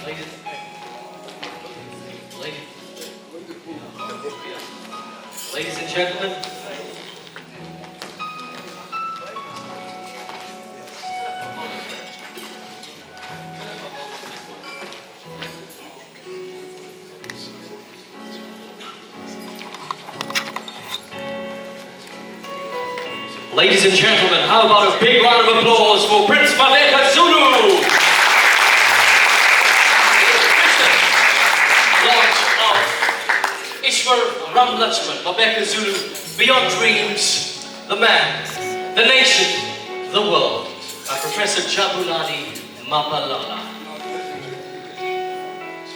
Ladies and gentlemen, how about a big round of applause for Prince Mabheka Zulu? Launch of Ishwar Ramlutchman, Mabheka Zulu, Beyond Dreams, the man, the nation, the world, by Professor JABULANI, MAPHALALA.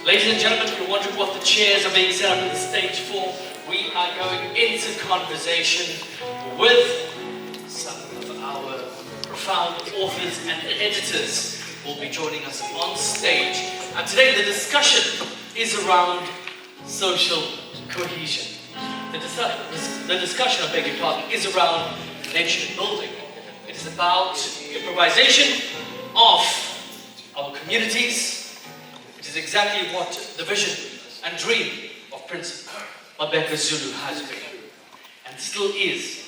Ladies and gentlemen, if you're wondering what the chairs are being set up on the stage for, we are going into conversation with some of our profound authors and editors who will be joining us on stage. And today the discussion is around social cohesion. The discussion, I beg your pardon, is around nation building. It is about improvisation of our communities. It is exactly what the vision and dream of Prince Mabheka Zulu has been and still is.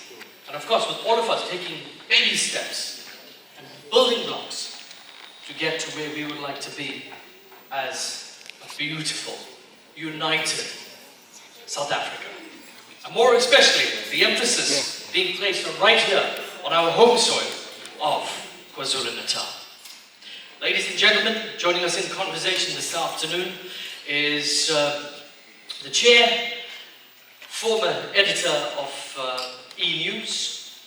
And of course, with all of us taking baby steps and building blocks to get to where we would like to be as a beautiful, united South Africa. And more especially, the emphasis being placed on right here on our home soil of KwaZulu-Natal. Ladies and gentlemen, joining us in conversation this afternoon is the chair, former editor of E-News,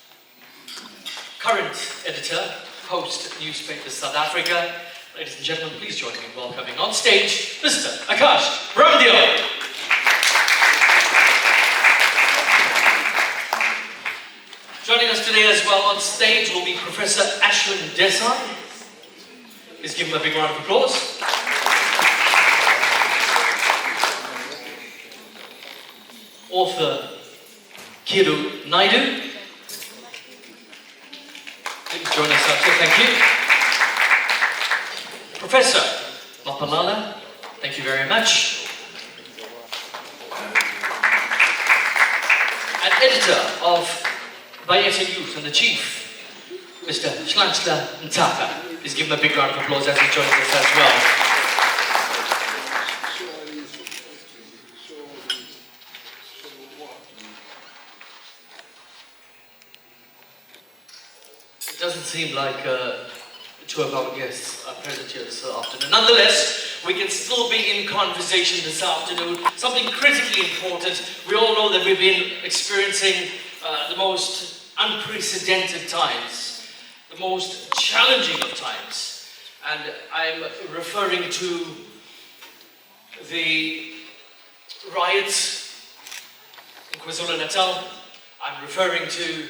current editor, host newspaper South Africa. Ladies and gentlemen, please join me in welcoming on stage Mr. AKASH, BRAMDEO. Joining us today as well on stage will be Professor Ashwin Desai. Please give him a big round of applause. Author KIRU NAIDOO. Please join us up here, thank you. Professor MAPHALALA, thank you very much. And editor of Bayeta Youth and the chief, Mr. Shlanchla Ntaka. Please give him a big round of applause as he joins us as well. It doesn't seem like two of our guests are present here this afternoon. Nonetheless, we can still be in conversation this afternoon. Something critically important. We all know that we've been experiencing the most unprecedented times, the most challenging of times. And I'm referring to the riots in KwaZulu-Natal. I'm referring to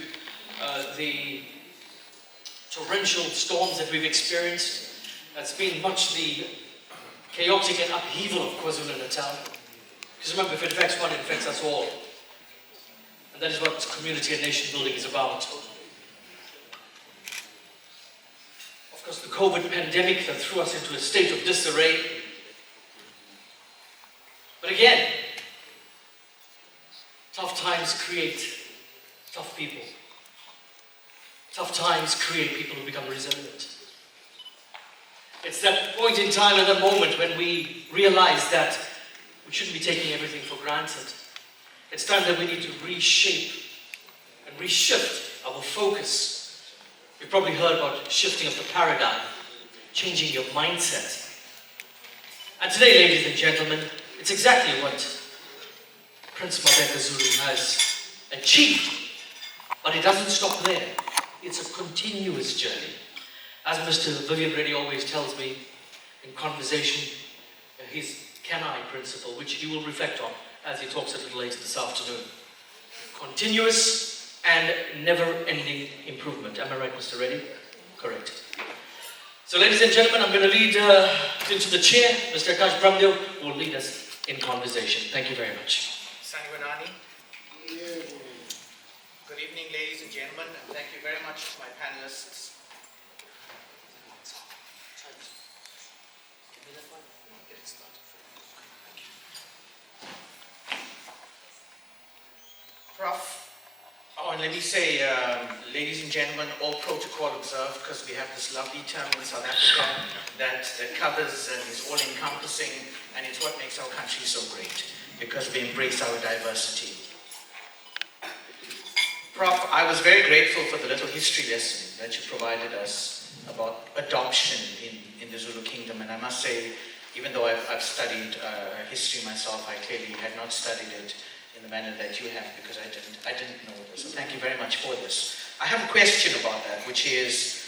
the torrential storms that we've experienced. That's been much the chaotic and upheaval of KwaZulu-Natal. Because remember, if it affects one, it affects us all. And that is what community and nation building is about. Of course, the COVID pandemic that threw us into a state of disarray. But again, tough times create tough people. Tough times create people who become resilient. It's that point in time, at that moment, when we realize that we shouldn't be taking everything for granted. It's time that we need to reshape and reshift our focus. You've probably heard about shifting of the paradigm, changing your mindset. And today, ladies and gentlemen, it's exactly what Prince Mabheka Zulu has achieved. But it doesn't stop there. It's a continuous journey. As Mr. Vivian Reddy always tells me in conversation, his can I principle, which he will reflect on as he talks a little later this afternoon. Continuous and never-ending improvement. Am I right, Mr. Reddy? Correct. So, ladies and gentlemen, I'm going to lead into the chair, Mr. AKASH BRAMDEO, who will lead us in conversation. Thank you very much. Sanguinani. Good evening, ladies and gentlemen, and thank you very much to my panelists. Prof, and let me say, ladies and gentlemen, all protocol observed, because we have this lovely term in South Africa that covers and is all-encompassing, and it's what makes our country so great, because we embrace our diversity. Prof, I was very grateful for the little history lesson that you provided us about adoption in the Zulu kingdom, and I must say, even though I've studied history myself, I clearly had not studied it in the manner that you have, because I didn't know this. So thank you very much for this. I have a question about that, which is,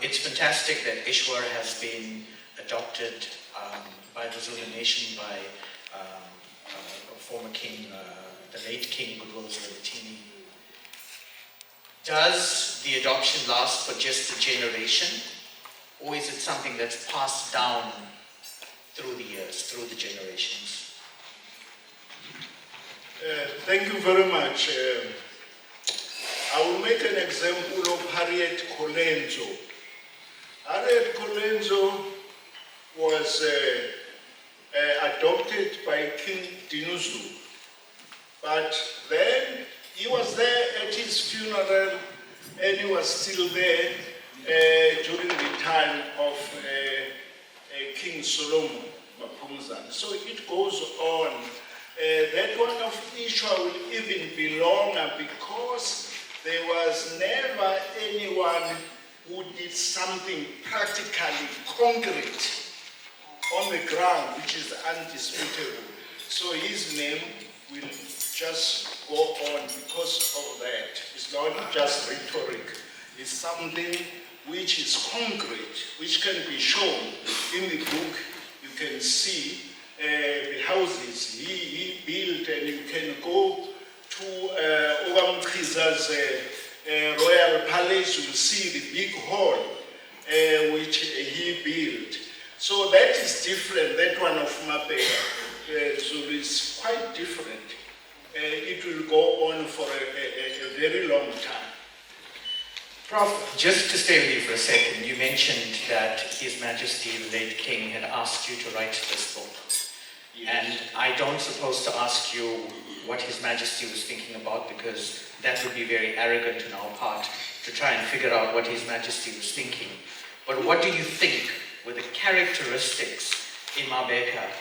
it's fantastic that Ishwar has been adopted by the Zulu nation, by former king, the late King Goodwill Zwelithini. Does the adoption last for just a generation, or is it something that's passed down through the years, through the generations? Thank you very much. I will make an example of Harriet Colenso. Harriet Colenso was adopted by King Dinuzulu, but then he was there at his funeral, and he was still there during the time of King Solomon Mapunguzane. So it goes on. That one of Ishwar will even be longer, because there was never anyone who did something practically concrete on the ground, which is undisputable. So his name will just go on because of that. It's not just rhetoric. It's something which is concrete, which can be shown in the book. You can see the houses he built, and you can go to Ogamchiza's royal palace. You'll see the big hall which he built. So that is different. That one of Mabheka Zulu is quite different. It will go on for a very long time. Prof, just to stay with you for a second, you mentioned that His Majesty the late King had asked you to write this book. Yes. And I don't suppose to ask you what His Majesty was thinking about, because that would be very arrogant on our part to try and figure out what His Majesty was thinking. But what do you think were the characteristics in Mabheka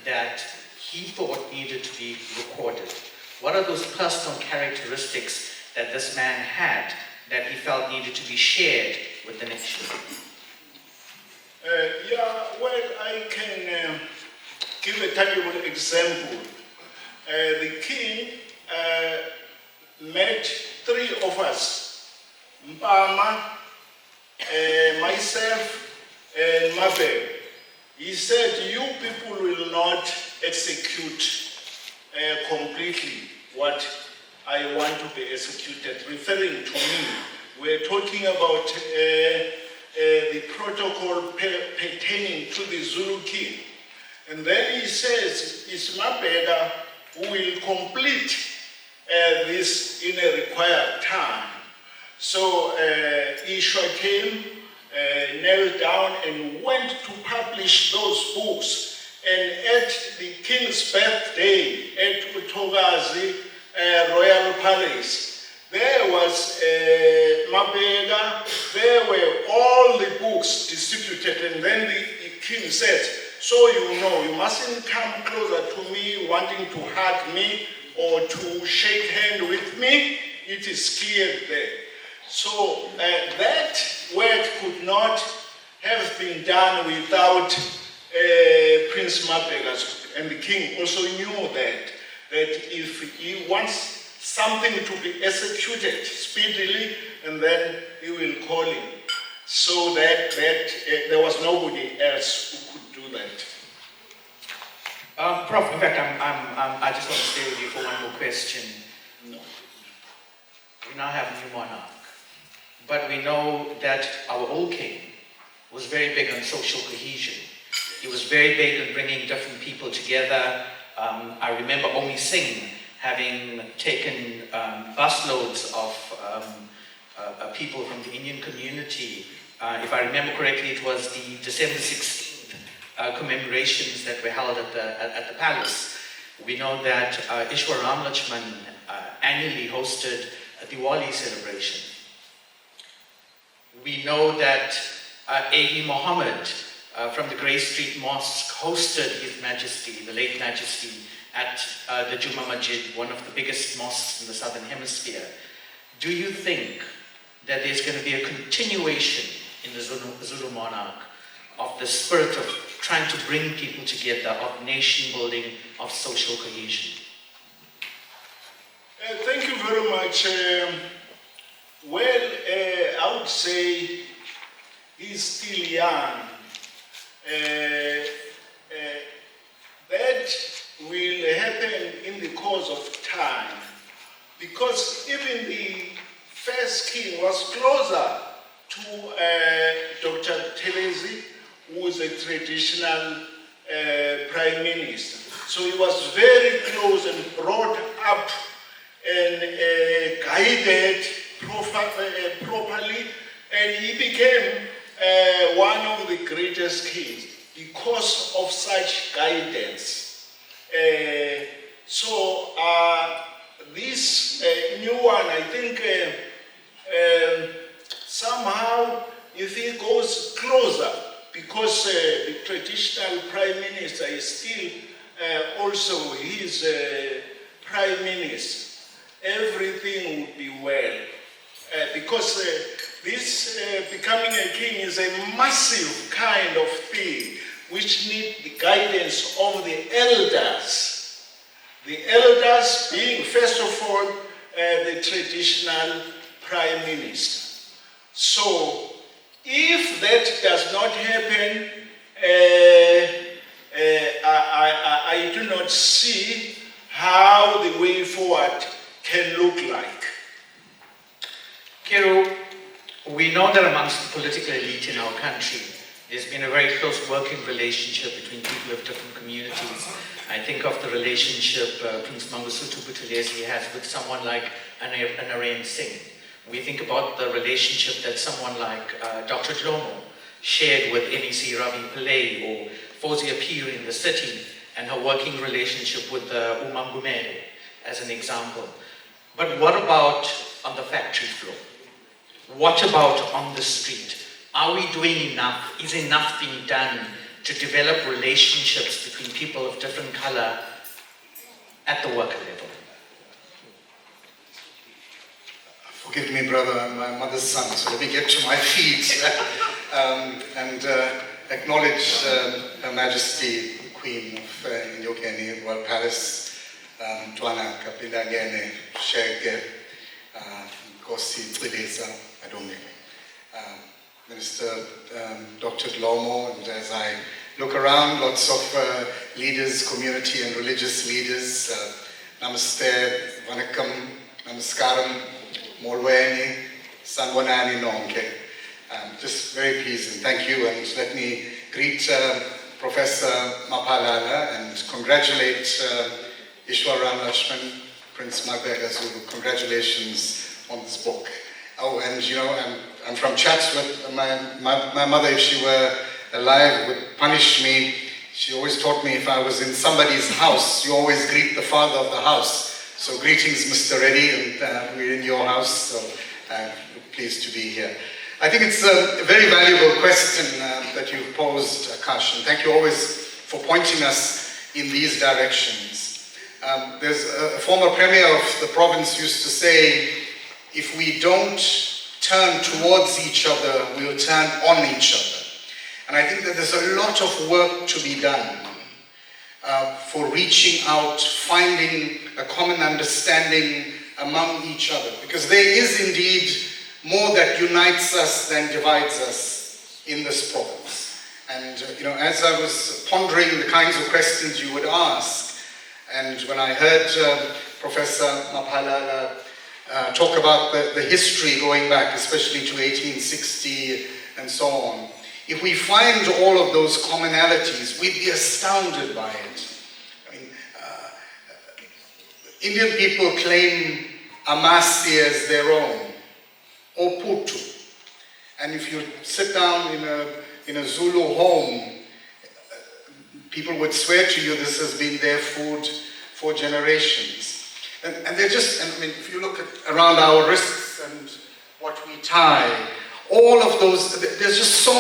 that he thought needed to be recorded? What are those personal characteristics that this man had that he felt needed to be shared with the nation? I can give a tangible example. The king met three of us, Mpama, myself, and Mabheka. He said, you people will not execute completely what I want to be executed, referring to me. We're talking about the protocol pertaining to the Zulu king. And then he says, it's Mabheka who will complete this in a required time. So Ishwar came, knelt down and went to publish those books. And at the king's birthday at Utogazi Royal Palace, there was Mabheka, there were all the books distributed, and then the king said, so you know, you mustn't come closer to me wanting to hug me or to shake hand with me. It is clear there. So that work could not have been done without Prince Mabheka, and the king also knew that if he wants something to be executed speedily, and then he will call him. So that there was nobody else who could do that. Prof, in fact, I just want to stay with you for one more question. No. We now have a new monarch, but we know that our old king was very big on social cohesion. He was very big on bringing different people together. I remember Omi Singh having taken busloads of people from the Indian community. If I remember correctly, it was the December 16th commemorations that were held at the palace. We know that Ishwar Ramlutchman annually hosted a Diwali celebration. We know that A.V. Muhammad from the Grey Street Mosque hosted His Majesty, the late Majesty, at the Juma Masjid, one of the biggest mosques in the Southern Hemisphere. Do you think that there's going to be a continuation in the Zulu monarch of the spirit of trying to bring people together, of nation building, of social cohesion? Thank you very much. I would say he's still young. That will happen in the course of time, because even the first king was closer to Dr. Telezi, who was a traditional prime minister. So he was very close and brought up and guided properly, and he became one of the greatest kings because of such guidance. This new one, I think somehow if he goes closer, because the traditional prime minister is still also his prime minister, everything would be well. Because this becoming a king is a massive kind of thing which need the guidance of the elders. The elders being, first of all, the traditional prime minister. So, if that does not happen, I do not see how the way forward can look like. KIRU, we know that amongst the political elite in our country, there's been a very close working relationship between people of different communities. I think of the relationship Prince Mangosuthu Buthelezi has with someone like Narayan Singh. We think about the relationship that someone like Dr. Dlomo shared with MEC Ravi Pillay, or Fawzia Pir in the city, and her working relationship with Umangumele, as an example. But what about on the factory floor? What about on the street? Are we doing enough? Is enough being done to develop relationships between people of different color at the worker level? Forgive me, brother, I'm my mother's son, so let me get to my feet and acknowledge Her Majesty, the Queen of Inyokeni, Royal Palace, Twana Kapilangene, Shege, Kosi Trileza, Adome, Minister Dr. Dlomo, and as I look around, lots of leaders, community and religious leaders, Namaste, Vanakkam, Namaskaram, Molweni, Sanwanani Nonke. Just very pleased, and thank you, and let me greet Professor Maphalala and congratulate Ishwar Ramlutchman, Prince Mabheka Zulu. Congratulations on this book. Oh, and you know, I'm from Chatsworth. My mother, if she were alive, would punish me. She always taught me if I was in somebody's house, you always greet the father of the house. So greetings, Mr. Reddy, and we're in your house, so I'm pleased to be here. I think it's a very valuable question that you've posed, Akash, and thank you always for pointing us in these directions. There's a former premier of the province used to say, if we don't turn towards each other, we'll turn on each other. And I think that there's a lot of work to be done for reaching out, finding a common understanding among each other. Because there is indeed more that unites us than divides us in this province. And you know, as I was pondering the kinds of questions you would ask, and when I heard Professor Maphalala talk about the history going back, especially to 1860 and so on, if we find all of those commonalities, we'd be astounded by it. I mean, Indian people claim Amasi as their own, or Putu. And if you sit down in a Zulu home, people would swear to you this has been their food for generations. And they're just, and I mean, if you look around our wrists and what we tie, all of those, there's just so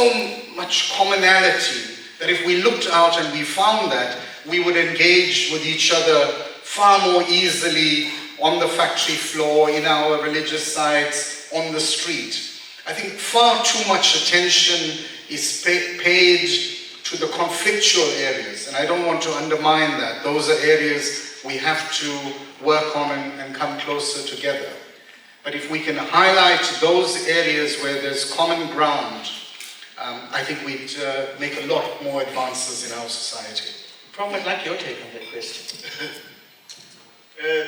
much commonality that if we looked out and we found that, we would engage with each other far more easily on the factory floor, in our religious sites, on the street. I think far too much attention is paid to the conflictual areas, and I don't want to undermine that. Those are areas we have to work on and come closer together. But if we can highlight those areas where there's common ground, I think we'd make a lot more advances in our society. Prof, I'd like your take on that question.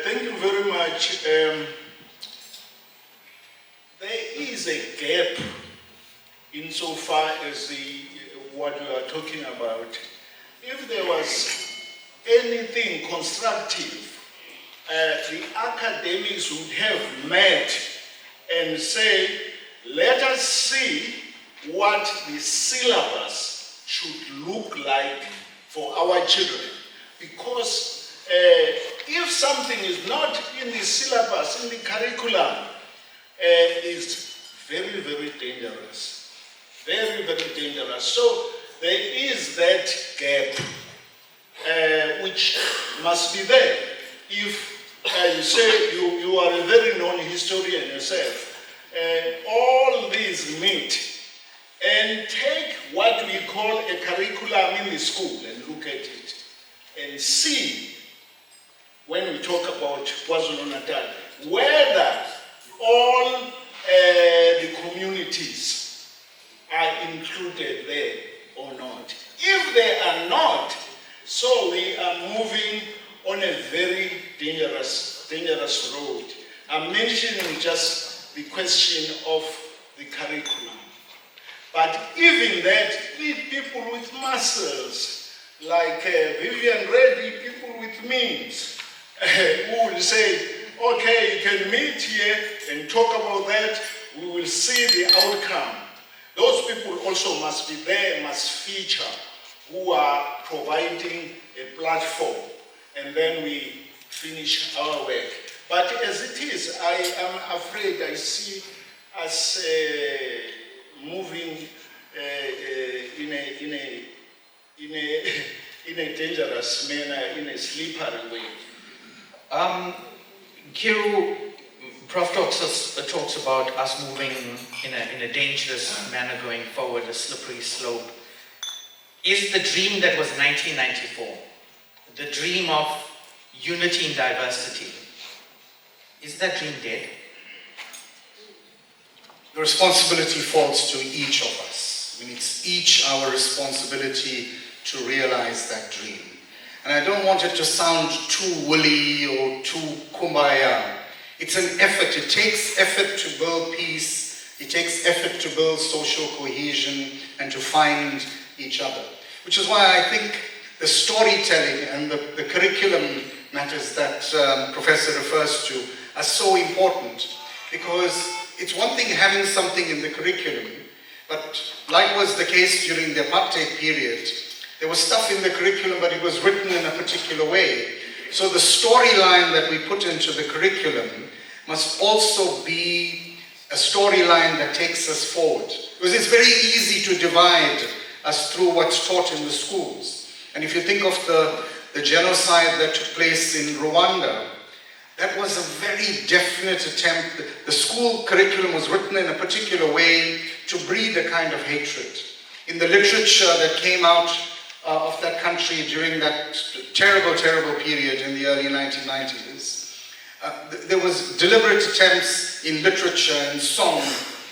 Thank you very much. There is a gap insofar as what we are talking about. If there was anything constructive, the academics would have met and say, let us see what the syllabus should look like for our children. Because if something is not in the syllabus, in the curriculum, it's very, very dangerous. Very, very dangerous. So there is that gap which must be there. If you say you are a very known historian yourself, all these meet and take what we call a curriculum in the school and look at it and see, when we talk about KwaZulu-Natal, whether all the communities are included there or not. If they are not, so we are moving on a very dangerous road. I'm mentioning just the question of the curriculum. But even that, need people with muscles, like Vivian Reddy, people with means, who will say, okay, you can meet here and talk about that, we will see the outcome. Those people also must be there, must feature, who are providing a platform, and then we finish our work. But as it is, I am afraid I see us moving in a dangerous manner, in a slippery way. KIRU, Prof talks about us moving in a dangerous manner going forward, a slippery slope. Is the dream that was 1994, the dream of unity in diversity, is that dream dead? The responsibility falls to each of us. I mean, it's each our responsibility to realize that dream. And I don't want it to sound too woolly or too kumbaya. It's an effort. It takes effort to build peace. It takes effort to build social cohesion and to find each other. Which is why I think the storytelling and the curriculum matters that Professor refers to are so important. Because it's one thing having something in the curriculum, but like was the case during the apartheid period, there was stuff in the curriculum, but it was written in a particular way. So the storyline that we put into the curriculum must also be a storyline that takes us forward. Because it's very easy to divide us through what's taught in the schools. And if you think of the genocide that took place in Rwanda, that was a very definite attempt. The school curriculum was written in a particular way to breed a kind of hatred. In the literature that came out of that country during that terrible, terrible period in the early 1990s, there was deliberate attempts in literature, in song,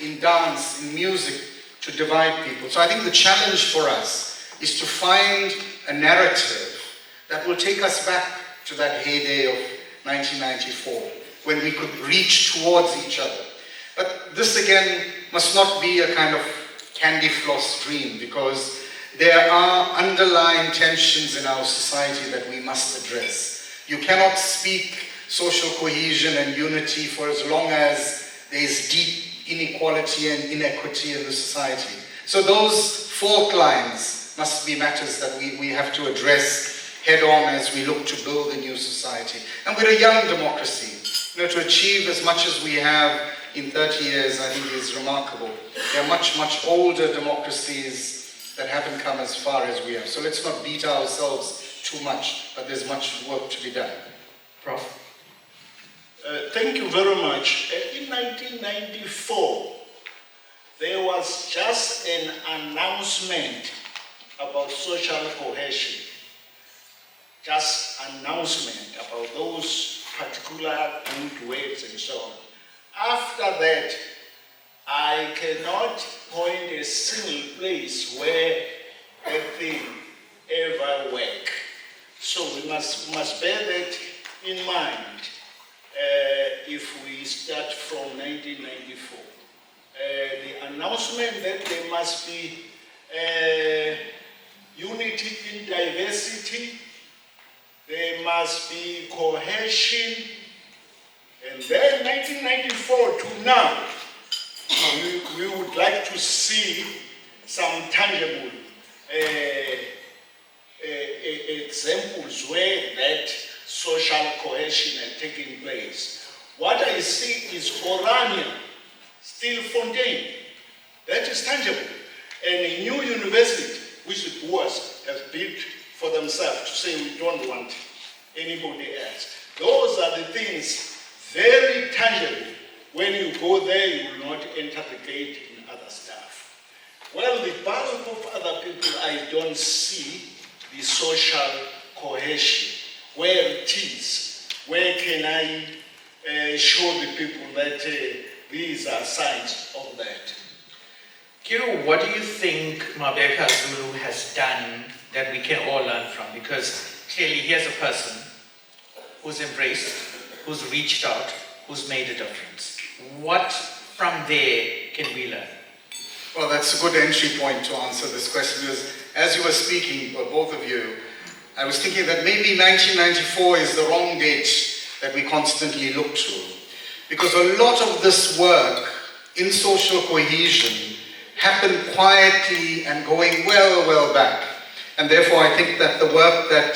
in dance, in music to divide people. So I think the challenge for us is to find a narrative that will take us back to that heyday of 1994, when we could reach towards each other. But this again must not be a kind of candy floss dream, because there are underlying tensions in our society that we must address. You cannot speak social cohesion and unity for as long as there is deep inequality and inequity in the society. So those fault lines must be matters that we have to address head on as we look to build a new society. And we're a young democracy. To achieve as much as we have in 30 years, I think is remarkable. There are much, much older democracies that haven't come as far as we have. So let's not beat ourselves too much, but there's much work to be done. Prof? Thank you very much. In 1994, there was just an announcement about social cohesion. Just announcement about those particular good words and so on. After that, I cannot point a single place where a thing ever worked. So we must bear that in mind if we start from 1994. The announcement that there must be unity in diversity, there must be cohesion, and then 1994 to now, we would like to see some tangible examples where that social cohesion had taken place. What I see is Orania, Steel Fontaine. That is tangible. And a new university, which the Boers have built for themselves to say we don't want anybody else. Those are the things very tangible. When you go there, you will not enter the gate in other stuff. Well, the bulk of other people, I don't see the social cohesion. Where it is, where can I show the people that these are signs of that? KIRU, what do you think Mabheka Zulu has done that we can all learn from? Because clearly here's a person who's embraced, who's reached out, who's made a difference. What from there can we learn? Well, that's a good entry point to answer this question, because as you were speaking, both of you, I was thinking that maybe 1994 is the wrong date that we constantly look to. Because a lot of this work in social cohesion happened quietly and going well back. And therefore I think that the work that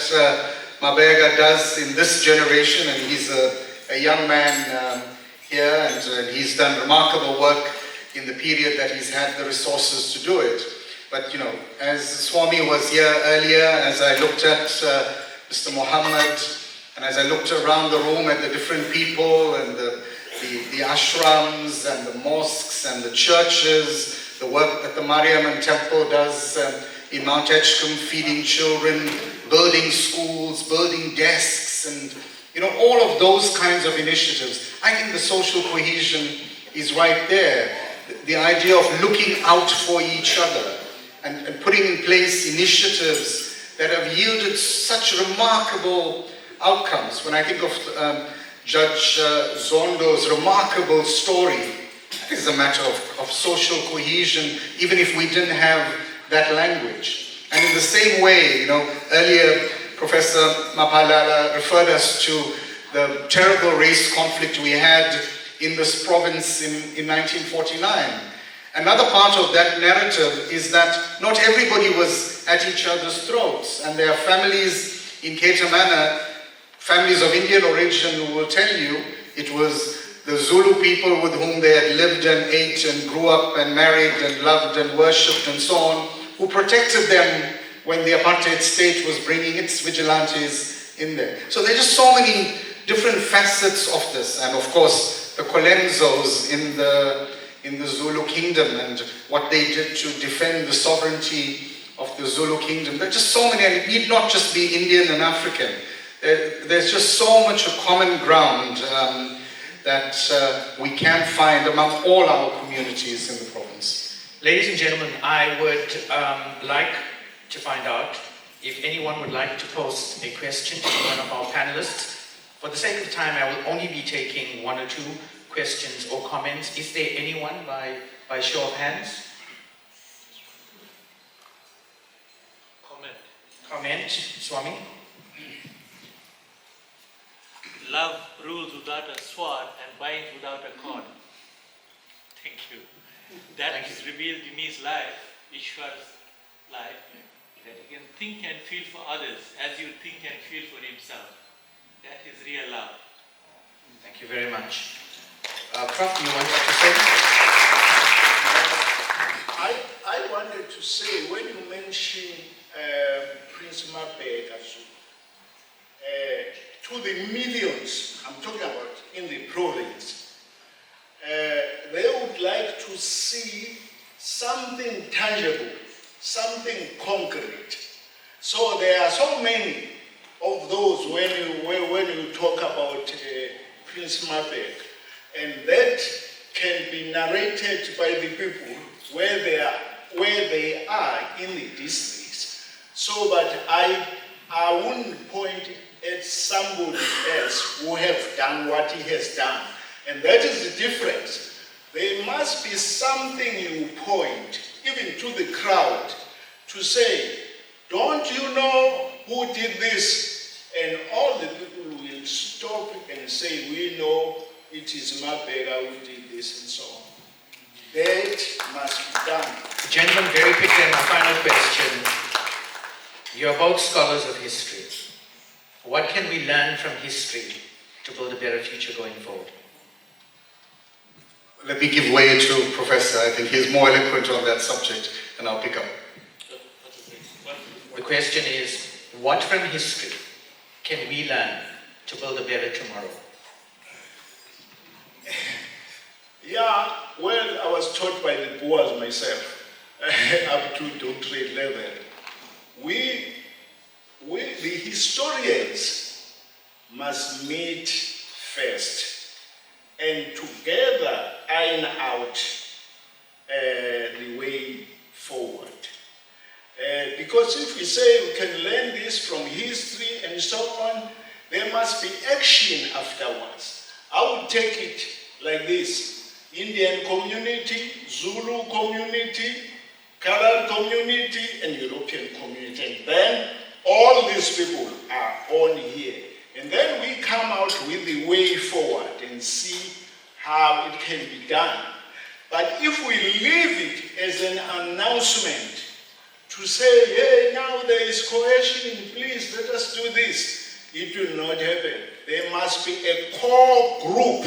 Mabheka does in this generation, and he's a young man here, and he's done remarkable work in the period that he's had the resources to do it. But as Swami was here earlier, as I looked at Mr. Muhammad, and as I looked around the room at the different people and the ashrams and the mosques and the churches, the work that the Mariamman Temple does in Mount Edgecombe, feeding children, building schools, building desks, and all of those kinds of initiatives. I think the social cohesion is right there. The idea of looking out for each other and putting in place initiatives that have yielded such remarkable outcomes. When I think of Judge Zondo's remarkable story, it is a matter of social cohesion, even if we didn't have that language. And in the same way, earlier Professor MAPHALALA referred us to the terrible race conflict we had in this province in 1949. Another part of that narrative is that not everybody was at each other's throats, and there are families in Ketamana, families of Indian origin, who will tell you it was the Zulu people with whom they had lived and ate and grew up and married and loved and worshipped and so on, who protected them when the apartheid state was bringing its vigilantes in there. So there are just so many different facets of this, and of course the Kolenzos in the Zulu kingdom and what they did to defend the sovereignty of the Zulu kingdom. There are just so many, and it need not just be Indian and African. There's just so much of common ground that we can find among all our communities in the province. Ladies and gentlemen, I would like to find out if anyone would like to post a question to one of our panelists. For the sake of time, I will only be taking one or two questions or comments. Is there anyone by show of hands? Comment, Swami? Love rules without a sword and binds without a cord. Thank you. That is revealed in his life, Ishwar's life. that he can think and feel for others as you think and feel for himself. That is real love. Thank you very much. Prof, you want to say? I wanted to say, when you mention Prince Mabheka, to the millions, I'm talking about in the province, they would like to see something tangible, something concrete. So there are so many of those when you talk about Prince Mabheka, and that can be narrated by the people where they are in the districts. So, but I wouldn't point at somebody else who have done what he has done, and that is the difference. There must be something you point, even to the crowd, to say, don't you know who did this? And all the people will stop and say, we know it is Mabheka who did this, and so on. That must be done. Gentlemen, very quickly, my final question. You're both scholars of history. What can we learn from history to build a better future going forward? Let me give way to Professor. I think he's more eloquent on that subject, and I'll pick up. The question is, what from history can we learn to build a better tomorrow? Yeah, well, I was taught by the Boers myself, up to doctorate level. We, the historians, must meet first and together iron out the way forward. Because if we say we can learn this from history and so on, there must be action afterwards. I would take it like this: Indian community, Zulu community, colored community, and European community. And then all these people are on here. And then we come out with the way forward and see how it can be done. But if we leave it as an announcement to say, hey, now there is cohesion, please let us do this, it will not happen. There must be a core group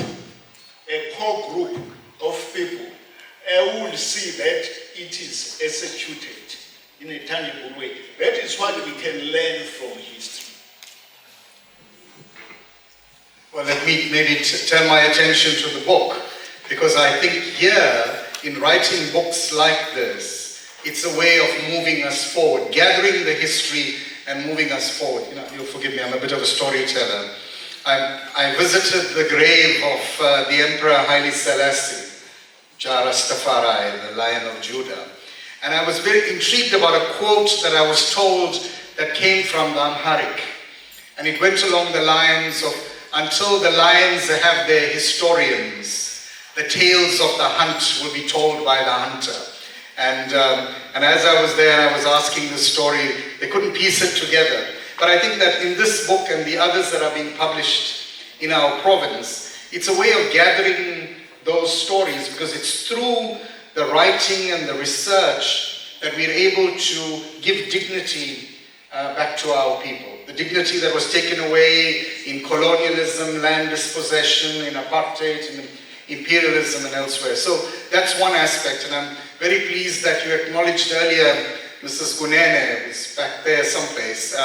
of people who will see that it is executed in a tangible way. That is what we can learn from history. Well, let me maybe turn my attention to the book, because I think here, in writing books like this, it's a way of moving us forward, gathering the history and moving us forward. You know, you'll forgive me, I'm a bit of a storyteller. I visited the grave of the Emperor Haile Selassie, Jah Rastafari, the Lion of Judah. And I was very intrigued about a quote that I was told that came from the Amharic. And it went along the lines of, until the lions have their historians, the tales of the hunt will be told by the hunter. And as I was there and I was asking the story, they couldn't piece it together. But I think that in this book and the others that are being published in our province, it's a way of gathering those stories, because it's through the writing and the research that we're able to give dignity back to our people. The dignity that was taken away in colonialism, land dispossession, in apartheid, in imperialism and elsewhere. So that's one aspect, and I'm very pleased that you acknowledged earlier Mrs. Kunene, who's back there someplace.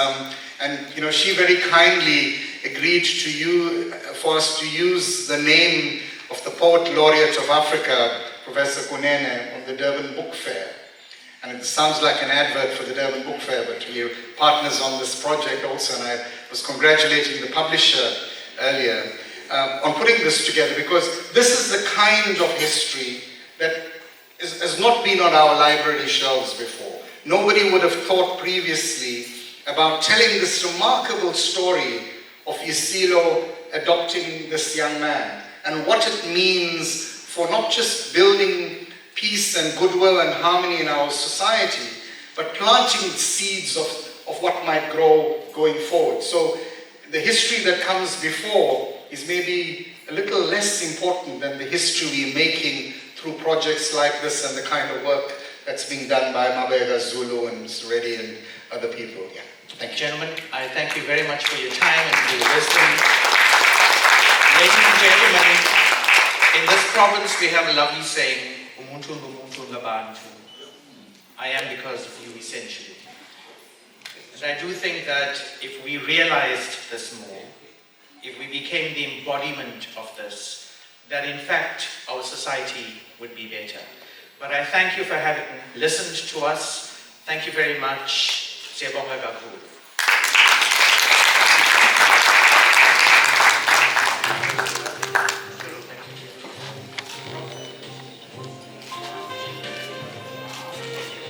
And you know, she very kindly agreed to for us to use the name of the Poet Laureate of Africa, Professor Kunene, on the Durban Book Fair. And it sounds like an advert for the Durban Book Fair, but we're partners on this project also, and I was congratulating the publisher earlier on putting this together, because this is the kind of history that has not been on our library shelves before. Nobody would have thought previously about telling this remarkable story of Isilo adopting this young man, and what it means for not just building peace and goodwill and harmony in our society, but planting seeds of what might grow going forward. So the history that comes before is maybe a little less important than the history we're making through projects like this and the kind of work that's being done by Mabheka, Zulu, and Mr. Reddy and other people. Yeah. Thank you. Gentlemen, I thank you very much for your time and for your wisdom. Ladies and gentlemen, in this province we have a lovely saying, "Umuntu ngumuntu ngabantu." I am because of you, essentially. And I do think that if we realized this more, if we became the embodiment of this, that in fact our society would be better. But I thank you for having listened to us. Thank you very much. Siyabonga kakhulu.